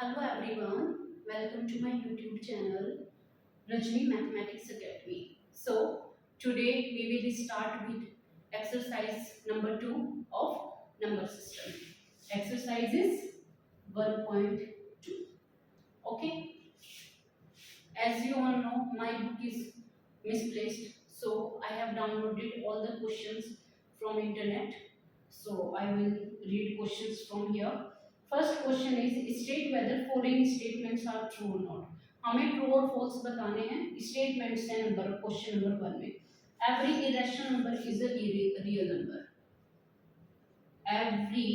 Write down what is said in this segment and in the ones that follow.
Hello everyone, welcome to my YouTube channel Rajni Mathematics Academy. So today we will start with exercise number 2 of number system. Exercise is 1.2. Okay, as you all know my book is misplaced, so I have downloaded all the questions from internet. So I will read questions from here. First question is state whether following statements are true or not. हमें true और false बताने हैं statements है number question number 1 में. Every irrational number is a real number. Every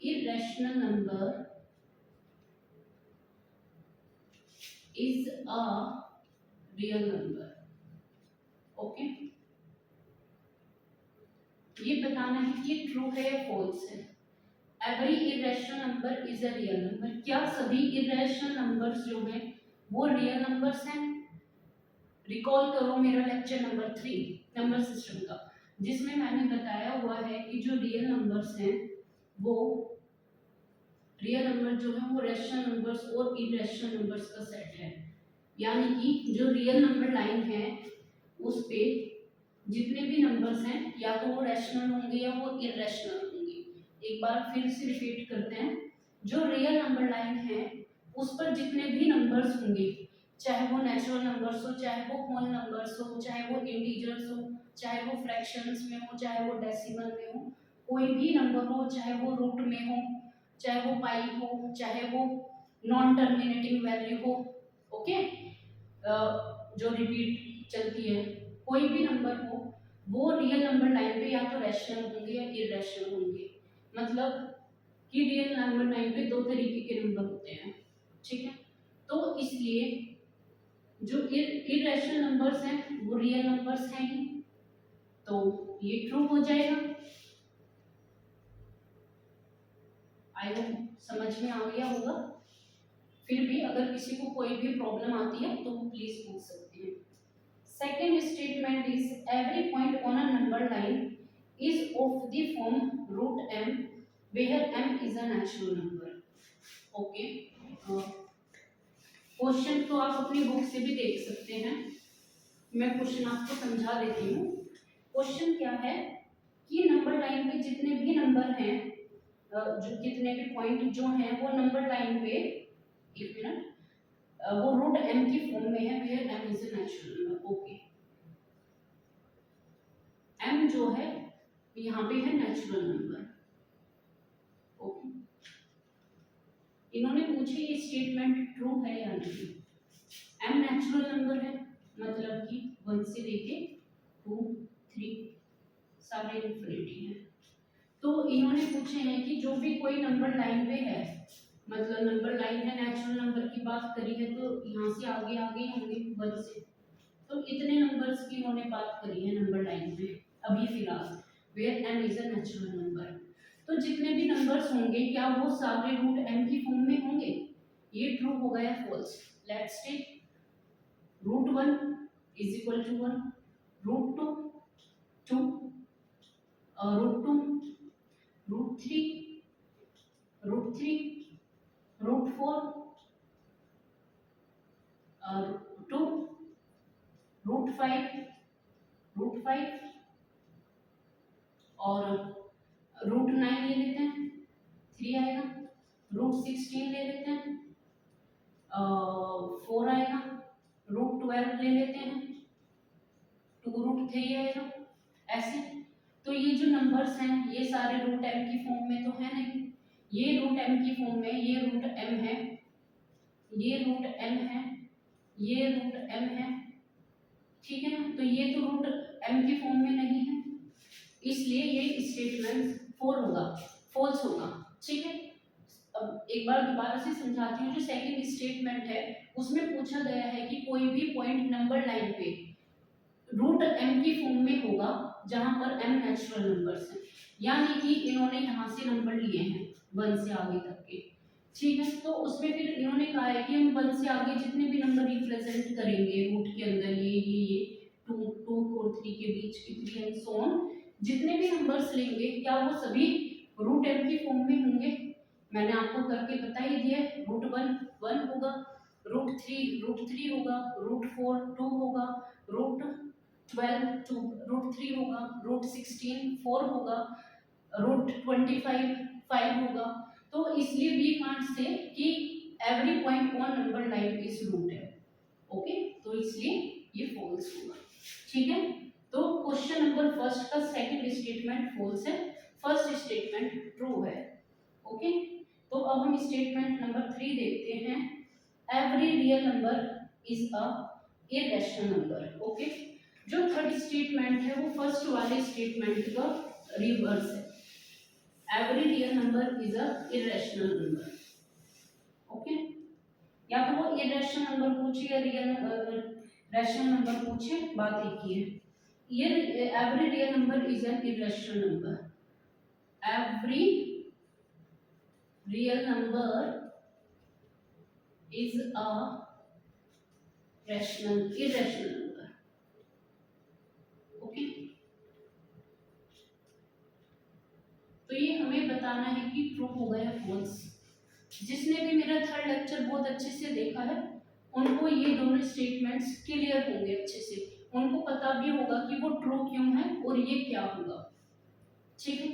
irrational number is a real number. Okay, ये बताना है कि ये ट्रू है या फॉल्स है. Every irrational number is a real number. क्या सभी इरेशनल नंबर्स जो हैं वो रियल नंबर्स हैं? रिकॉल करो मेरा लेक्चर नंबर 3 नंबर सिस्टम का, जिसमें मैंने बताया हुआ है कि जो रियल नंबर्स हैं वो रियल नंबर जो है वो रेशनल नंबर्स और इरेशनल नंबर्स का सेट है. यानी कि जो रियल नंबर लाइन है उस पे जितने भी नंबर्स हैं या तो वो रैशनल होंगे या वो इरेशनल होंगे. एक बार फिर से रिपीट करते हैं. जो रियल नंबर लाइन है उस पर जितने भी नंबर्स होंगे, चाहे वो नेचुरल नंबर्स हो, चाहे वो होल नंबर्स हो, चाहे वो इंटीजर्स हो, चाहे वो फ्रैक्शंस में हो, चाहे वो डेसिमल में हो, कोई भी नंबर हो, चाहे वो रूट में हो, चाहे वो पाई हो, चाहे वो नॉन टर्मिनेटिंग वैल्यू हो. ओके, जो रिपीट चलती है, कोई भी नंबर हो वो रियल नंबर लाइन पे या तो रैशनल होंगे या इरेशनल होंगे. मतलब कि रियल नंबर लाइन पे दो तरीके के नंबर होते हैं. ठीक है, तो इसलिए जो इरेशनल नंबर्स हैं वो रियल नंबर्स हैं ही, तो ये ट्रू हो जाएगा. आई होप समझ में आ गया होगा. फिर भी अगर किसी को कोई भी प्रॉब्लम आती है तो वो प्लीज पूछ सकते हैं. Second statement is every point on a number line is of the form root m where m is a natural number. Okay, question तो आप अपनी बुक से भी देख सकते हैं. मैं क्वेश्चन आपको समझा देती हूँ. क्वेश्चन क्या है कि नंबर लाइन पे जितने भी नंबर हैं, जो कितने भी पॉइंट जो हैं वो नंबर लाइन पे, एक मिनट, वो रूट m की फॉर्म में है where m is a natural number. Okay, m जो है यहाँ पे है नेचुरल नंबर. ओके, इन्होंने पूछे ये स्टेटमेंट ट्रू है या नहीं. m नेचुरल नंबर है, मतलब कि 1 से लेके 2 3 सारे इन्फिनिटी है. तो इन्होंने पूछे हैं कि जो भी कोई नंबर लाइन पे है, मतलब नंबर लाइन है, नेचुरल नंबर की बात करी है तो यहाँ से आगे आगे होंगे 1 से, तो इतने नंबर्स की इन्होंने बात करी है नंबर लाइन पे अभी फिलहाल where m is a natural number. तो जितने भी नंबर्स होंगे क्या वो सारे रूट m की फॉर्म में होंगे? ये ट्रू होगा या false? Let's take root 1 is equal to 1, root 2 2, root 2, root 3, root 3, root 4, 2, root 5, root 5 और रूट 9 ले लेते हैं, 3 आएगा. रूट 16 ले लेते हैं, 4 आएगा. रूट 12 ले लेते हैं, 2 रूट 3 आएगा. ऐसे तो ये जो नंबर्स हैं ये सारे रूट m की फॉर्म में तो है नहीं. ये रूट m की फॉर्म में, ये रूट m है, ये रूट m है, ये रूट m है. ठीक है ना, तो ये तो रूट m की फॉर्म में नहीं है, इसलिए ये स्टेटमेंट फॉल्स होगा. ठीक है, अब एक बार दोबारा से समझाती हूँ. जो सेकंड स्टेटमेंट है उसमें पूछा गया है कि कोई भी पॉइंट नंबर लाइन पे रूट m की फॉर्म में होगा जहां पर m नेचुरल नंबर्स हैं. यानी कि इन्होंने यहाँ से नंबर लिए हैं 1 से आगे तक के. ठीक है, तो उसमें फिर इन्होंने कहा है कि हम 1 से आगे जितने भी नंबर रिप्रेजेंट करेंगे रूट के अंदर, ये 2 2 और 3 के बीच की 3 एंड सो ऑन, जितने भी नंबर्स लेंगे क्या वो सभी रूट m की फॉर्म में होंगे? मैंने आपको करके बता ही दिया, √1 1 होगा, √3 होगा, √4 2 होगा, √12 2 √3 होगा, √16 4 होगा, √25 5 होगा। तो इसलिए वी कांट से कि every point on number line is root है। ओके, तो इसलिए ये फॉल्स होगा। ठीक है, तो क्वेश्चन नंबर फर्स्ट का सेकंड स्टेटमेंट फॉल्स है, फर्स्ट स्टेटमेंट ट्रू है। ओके, तो अब हम स्टेटमेंट नंबर 3 देखते हैं। Every real number is a irrational number. Okay, जो थर्ड स्टेटमेंट है वो फर्स्ट वाले स्टेटमेंट का रिवर्स है। Every real number is a irrational number. Okay, या तो वो इरेशनल नंबर पूछे या रियल रैशनल नंबर पूछे, बात एक ही है। ये every real number is an irrational number. Every real number is a irrational number. Okay, तो ये हमें बताना है कि ट्रू होगा या फॉल्स। जिसने भी मेरा थर्ड लेक्चर बहुत अच्छे से देखा है उनको ये दोनों स्टेटमेंट्स क्लियर होंगे अच्छे से, उनको पता भी होगा कि वो ट्रू क्यों है और ये क्या होगा। ठीक है,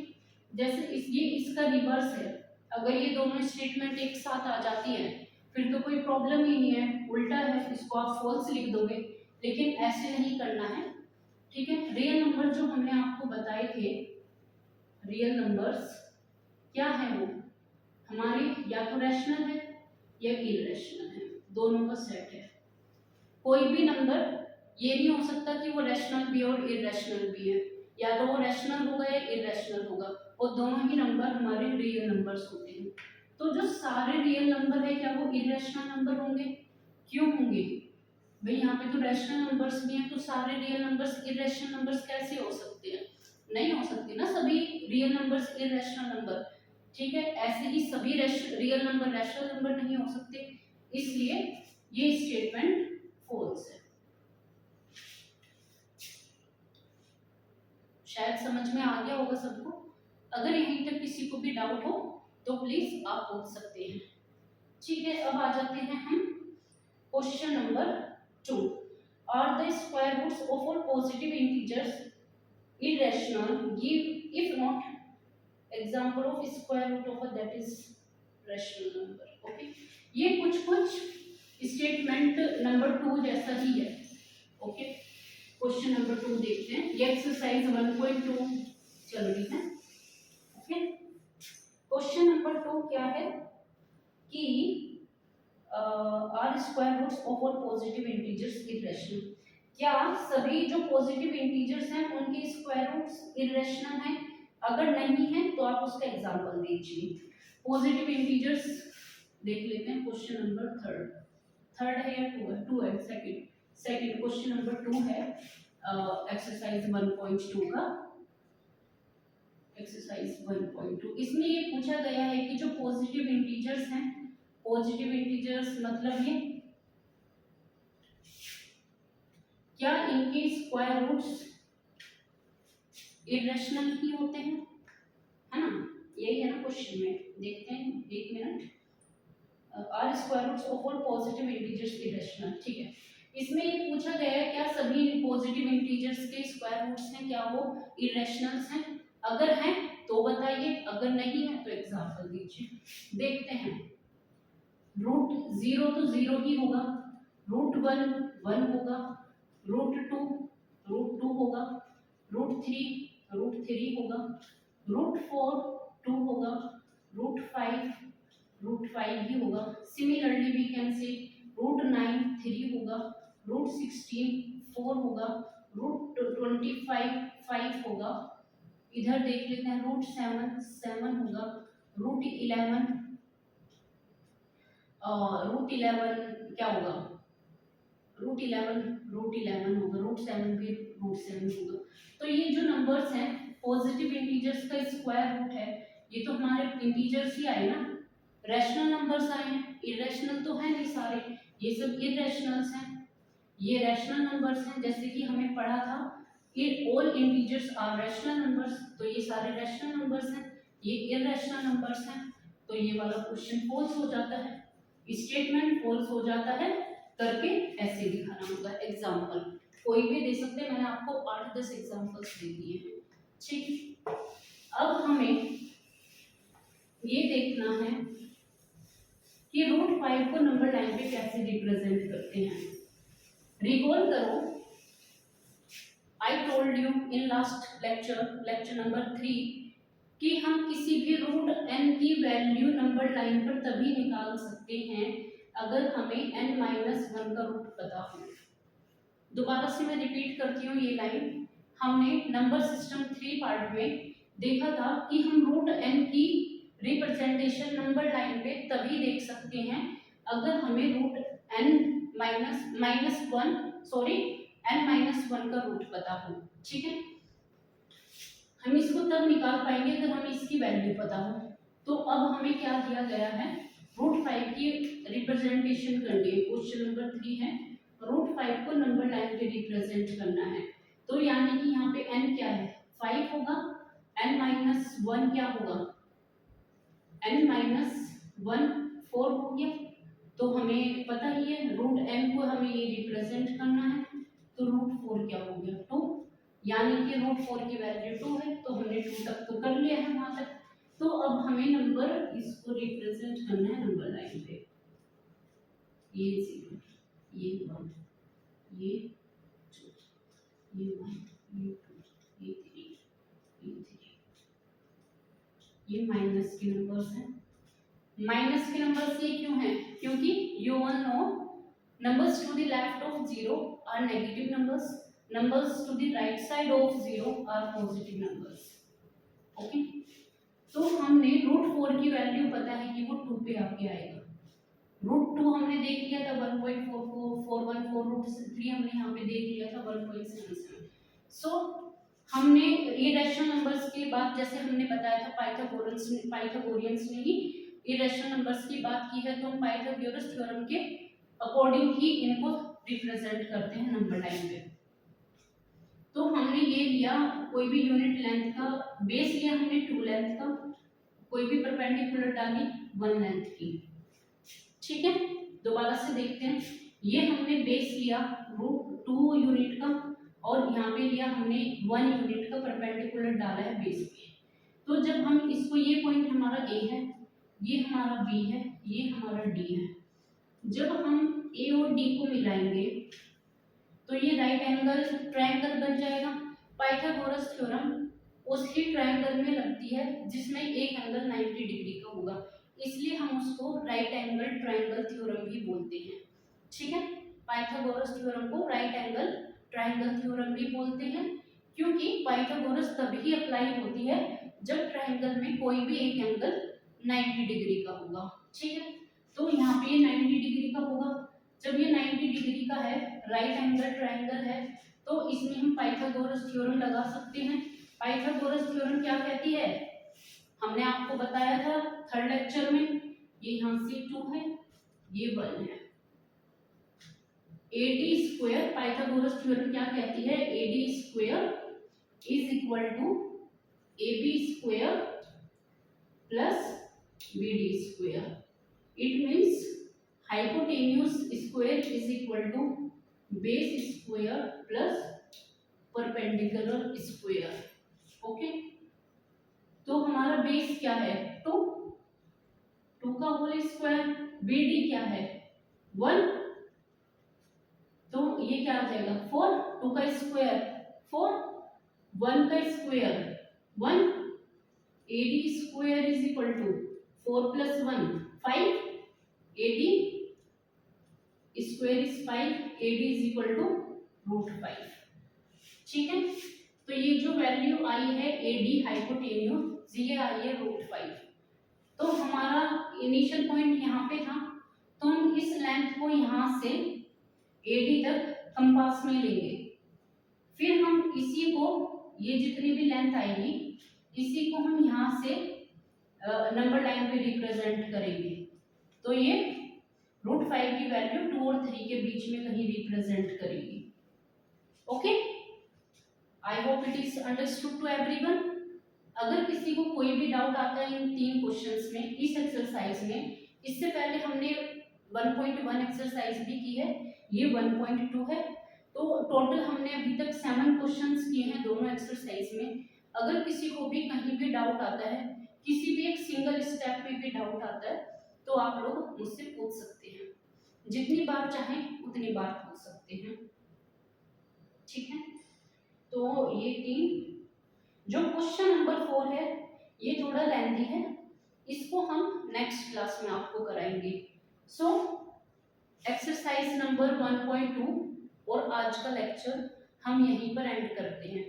जैसे ये इसका रिवर्स है। अगर ये दोनों स्टेटमेंट एक साथ आ जाती है फिर तो कोई प्रॉब्लम ही नहीं है, उल्टा है, इसको आप फॉल्स लिख दोगे, लेकिन ऐसे नहीं करना है। ठीक है, रियल नंबर जो हमने आपको बताए थे, रियल नंबर्स क्या है वो हमारे या तो रैशनल है या इरेशनल है, दोनों का सेट है। कोई भी नंबर ये नहीं हो सकता कि वो रैशनल भी और इरेशनल भी है, या तो वो रैशनल होगा या इरेशनल होगा, और दोनों ही नंबर हमारे रियल नंबर्स होते हैं। तो जो सारे रियल नंबर है क्या वो इरेशनल नंबर होंगे? क्यों होंगे भाई, यहाँ पे तो रैशनल नंबर्स भी हैं, तो सारे रियल नंबर्स इरेशनल नंबर्स कैसे हो सकते हैं? नहीं हो सकते ना सभी रियल नंबर्स इरेशनल नंबर। ठीक है, ऐसे ही सभी रियल नंबर रैशनल नंबर नहीं हो सकते, इसलिए ये स्टेटमेंट फॉल्स है। शायद समझ में आ गया होगा सबको। अगर यहीं तक किसी को भी डाउट हो तो प्लीज आप पूछ सकते हैं। ठीक है, अब आ जाते हैं हम question number 2। Are the square roots of all positive integers irrational? Give if not example of square root of a that is rational number. Okay, ये कुछ स्टेटमेंट नंबर 2 जैसा ही है। ओके, क्वेश्चन नंबर 2 देखते हैं, ये एक्सरसाइज 1.2 चल रही है। ओके, क्वेश्चन नंबर 2 क्या है कि are square roots of all positive integers irrational? क्या सभी जो पॉजिटिव इंटीजर्स हैं उनके स्क्वायर रूट्स इरेशनल हैं? अगर नहीं है तो आप उसका एग्जांपल दीजिए। पॉजिटिव इंटीजर्स देख लेते हैं, क्वेश्चन नंबर थर्ड है या 2 है? 2 है, सेकंड क्वेश्चन नंबर 2 है एक्सरसाइज 1.2 का। एक्सरसाइज 1.2 इसमें ये पूछा गया है कि जो पॉजिटिव इंटीजर्स हैं, पॉजिटिव इंटीजर्स मतलब ये क्या इनके स्क्वायर रूट्स इरेशनल ही होते हैं, है ना? यही है ना क्वेश्चन में, देखते हैं एक मिनट। Are square roots of all positive integers irrational. ठीक है, इसमें ये पूछा गया है क्या सभी पॉजिटिव इंटीजर्स के स्क्वायर रूट्स हैं क्या वो इरेशनल्स हैं? अगर हैं तो बताइए, अगर नहीं है तो एग्जांपल दीजिए। देखते हैं, √0 तो 0 ही होगा, √1 1 होगा, √2 होगा, √3 होगा, √4 2 होगा, √5 ही होगा। सिमिलरली वी कैन से √9 3 होगा, √16 4 होगा, √25 5 होगा। इधर देख लेते हैं, √7 7 होगा, √11 क्या होगा, √11 होगा, √7 भी √7 होगा। तो ये जो नंबर्स हैं पॉजिटिव इंटीजर्स का स्क्वायर रूट है, ये तो हमारे इंटीजर्स ही आए ना, रैशनल नंबर्स आए हैं, इरेशनल तो है नहीं सारे, ये सब इरेशनल्स हैं। ये रैशनल नंबर्स हैं, जैसे कि हमें पढ़ा था कि all integers are rational numbers, तो ये सारे रैशनल नंबर्स हैं, ये इरेशनल नंबर्स हैं। तो ये वाला क्वेश्चन फॉल्स हो जाता है, स्टेटमेंट फॉल्स हो जाता है, करके ऐसे दिखाना होगा। एग्जाम्पल कोई भी दे सकते हैं, मैंने आपको 8-10 एग्जाम्पल्स दे दिए हैं। ठीक, अब हमें ये देखना है कि √5 को नंबर लाइन पे कैसे रिप्रेजेंट करते हैं। रिकॉल करो, I told you in last lecture number 3 कि हम किसी भी √n की वैल्यू नंबर लाइन पर तभी निकाल सकते हैं अगर हमें n-1 का रूट पता हो। दोबारा से मैं रिपीट करती हूँ ये लाइन। हमने नंबर सिस्टम 3 पार्ट में देखा था कि हम √n की रिप्रेजेंटेशन नंबर लाइन पे तभी देख सकते हैं अगर हमें n-1 का रूट पता हो। ठीक है, हम इसको तब निकाल पाएंगे अगर हमें इसकी वैल्यू पता हो। तो अब हमें क्या दिया गया है, √5 की रिप्रेजेंटेशन करनी है। क्वेश्चन नंबर 3 है, √5 को नंबर लाइन पे रिप्रेजेंट करना है। तो यानी कि यहाँ पे n क्या है, 5 होगा, n-1 क्या होगा, n-1 4 हो गया। तो हमें पता ही है √n को हमें ये रिप्रेजेंट करना है, तो √4 क्या हो गया, 2, यानी कि √4 की वैल्यू 2 है। तो हमने 2 तक तो कर लिया है वहां तक। तो अब हमें नंबर इसको रिप्रेजेंट करना है नंबर लाइन पे। ये 0, ये 1, ये 2, ये 1, ये 2, ये 3, ये 3, ये माइनस के नंबर्स हैं। माइनस के नंबर्स ये क्यों हैं, क्योंकि you all know numbers to the left of 0 are negative numbers, numbers to the right side of 0 are positive numbers। Okay, तो हमने √4 की वैल्यू पता है कि वो 2 पे आके आएगा। √2 हमने देख लिया था 1.44414, √3 हमने यहाँ पे देख लिया था 1.77। सो हमने इरेशनल नंबर्स की बात जैसे हमने बताया था पाइथागोरियंस ने ही इरेशनल नंबर्स की बात की है, तो हम पाइथागोरस थ्योरम के अकॉर्डिंग ही इनको रिप्रेजेंट करते हैं नंबर लाइन पे। तो हमने ये लिया कोई भी यूनिट लेंथ का बेस लिया हमने 2 लेंथ का, कोई भी परपेंडिकुलर डाली 1 लेंथ की। ठीक है, दोबारा से देखते हैं। ये हमने बेस लिया √2 यूनिट का और यहाँ पे लिया हमने 1 यूनिट का परपेंडिकुलर डाला है बेस पे। तो जब हम इसको, ये पॉइंट हमारा A है, ये हमारा B है, ये हमारा D है। जब हम A और D को मिलाएंगे तो ये राइट एंगल ट्रायंगल बन जाएगा। पाइथागोरस थ्योरम उसी ट्रायंगल में लगती है जिसमें एक एंगल 90 डिग्री का होगा, इसलिए हम उसको राइट एंगल ट्रायंगल थ्योरम भी बोलते हैं। ठीक है, पाइथागोरस थ्योरम को राइट एंगल ट्रायंगल थ्योरम भी बोलते हैं, क्योंकि पाइथागोरस तभी अप्लाई होती है जब ट्रायंगल में कोई भी एक एंगल 90 डिग्री का होगा। ठीक है, तो यहाँ पे 90 डिग्री का होगा। जब ये 90 डिग्री का है, राइट एंगल ट्रायंगल है, तो इसमें हम पाइथागोरस थ्योरम लगा सकते हैं। पाइथागोरस थ्योरम क्या कहती है, हमने आपको बताया था 3rd लेक्चर में, ये यहाँ से 2 है, ये 1 है। AD², पाइथागोरस थ्योरम क्या कहती है, AD² is equal to AB² plus BD²। It means hypotenuse square is equal to base square plus perpendicular square. Okay, तो हमारा बेस क्या है 2 का होल स्क्वायर, BD क्या है 1, तो ये क्या आ जाएगा 4, 2 का स्क्वायर 4, 1 का square 1, AD² is equal to 4 + 1 5, AD square is 5, AD is equal to √5। ठीक है, तो ये जो वैल्यू आई है AD हाइपोटेन्यूज, ये आई है √5। तो हमारा इनिशियल पॉइंट यहाँ पे था, तो हम इस लेंथ को यहाँ से AD तक कंपास में लेंगे, फिर हम इसी को, ये जितनी भी लेंथ आएगी इसी को हम यहाँ से नंबर लाइन पे रिप्रेजेंट करेंगे। तो ये √5 की वैल्यू 2 और 3 के बीच में कहीं रिप्रेजेंट करेगी। Okay, I hope it is understood to everyone. अगर किसी को कोई भी डाउट आता है इन 3 क्वेश्चंस में, इस एक्सरसाइज में, इससे पहले हमने 1.1 एक्सरसाइज भी की है, ये 1.2 है, तो टोटल हमने अभी तक 7 क्वेश्चंस किए हैं दोनों एक्सरसाइज में। अगर किसी को भी कहीं भी डाउट आता है, किसी भी एक सिंगल स्टेप में भी डाउट आता है, तो आप लोग मुझसे पूछ सकते हैं, जितनी बार चाहें उतनी बार पूछ सकते हैं, ठीक है। तो ये 3, जो क्वेश्चन नंबर 4 है ये थोड़ा लेंथी है, इसको हम नेक्स्ट क्लास में आपको कराएंगे। सो एक्सरसाइज नंबर 1.2 और आज का लेक्चर हम यहीं पर एंड करते हैं,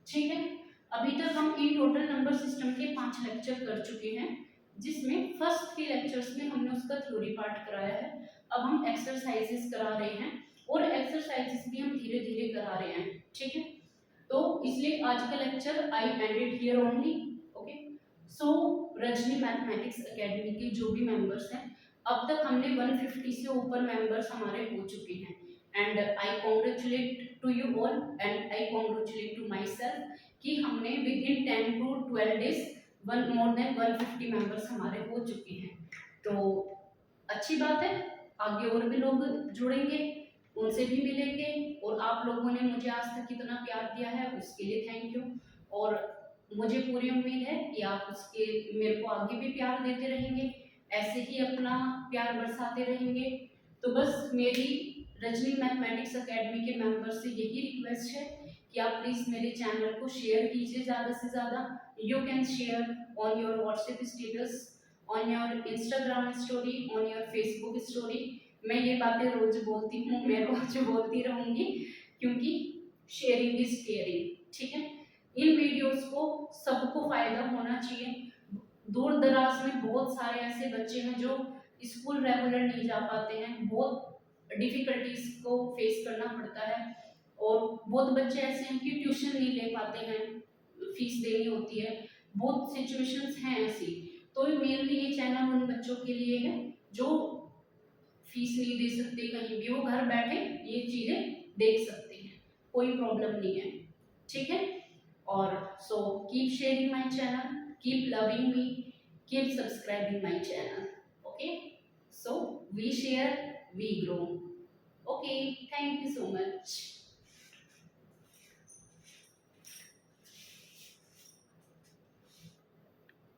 ठीक है। अभी तक हम इन टोटल नंबर सिस्टम के 5 लेक्चर कर चुके हैं, जिसमें फर्स्ट 3 लेक्चर्स में हमने उसका थ्योरी पार्ट कराया है। अब हम एक्सरसाइजेस करा रहे हैं और एक्सरसाइजेस भी हम धीरे धीरे करा रहे हैं, ठीक है। तो इसलिए आज का lecture I ended here only, okay. So Rajni mathematics academy के जो भी मेंबर्स हैं, अब तक हमने 150 से ऊपर मेंबर्स हमारे हो चुके हैं, and I congratulate to you all and I congratulate to myself कि हमने within 10 to 12 days more than 150 members हमारे हो चुके हैं। तो अच्छी बात है, आगे और भी लोग जुड़ेंगे, उनसे भी मिलेंगे, और आप लोगों ने मुझे आज तक कितना प्यार दिया है उसके लिए थैंक यू। और मुझे पूरी उम्मीद है कि आप उसके मेरे को आगे भी प्यार देते रहेंगे, ऐसे ही अपना प्यार बरसाते रहेंगे। तो बस मेरी रजनी मैथमेटिक्स एकेडमी के मेंबर से यही रिक्वेस्ट है कि आप प्लीज़ मेरे चैनल को शेयर कीजिए ज़्यादा से ज़्यादा। You can share on your WhatsApp status, on your Instagram story, on your Facebook story. मैं ये बातें रोज बोलती हूँ, मैं रोज बोलती रहूँगी, क्योंकि शेयरिंग इज केयरिंग, ठीक है। इन वीडियोस को सबको फायदा होना चाहिए। दूर दराज में बहुत सारे ऐसे बच्चे हैं जो स्कूल रेगुलर नहीं जा पाते हैं, बहुत डिफिकल्टीज को फेस करना पड़ता है, और बहुत बच्चे ऐसे हैं कि ट्यूशन नहीं ले पाते हैं, फीस देनी होती है, बहुत सिचुएशंस हैं ऐसी। तो मेनली ये चैनल उन बच्चों के लिए है जो फीस नहीं दे सकते, कहीं भी वो घर बैठे ये चीज़ें देख सकते हैं, कोई प्रॉब्लम नहीं है, ठीक है। और so keep sharing my channel, keep loving me, keep subscribing my channel, okay. So we share, we grow, okay. Thank you so much.